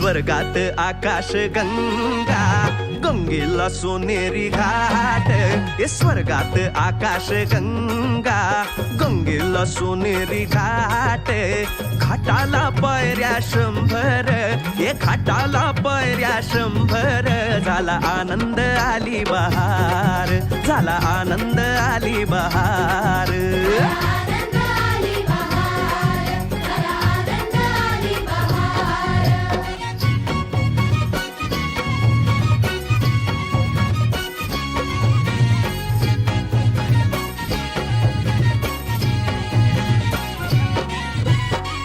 स्वर्गात आकाश गंगा, गंगेला सोनेरी घाट. स्वर्गात आकाश गंगा, गंगेला सोनेरी घाट. घाटाला पायऱ्या 100, घाटाला पायऱ्या 100. झाला आनंद आली बहार, झाला आनंद आली बहार.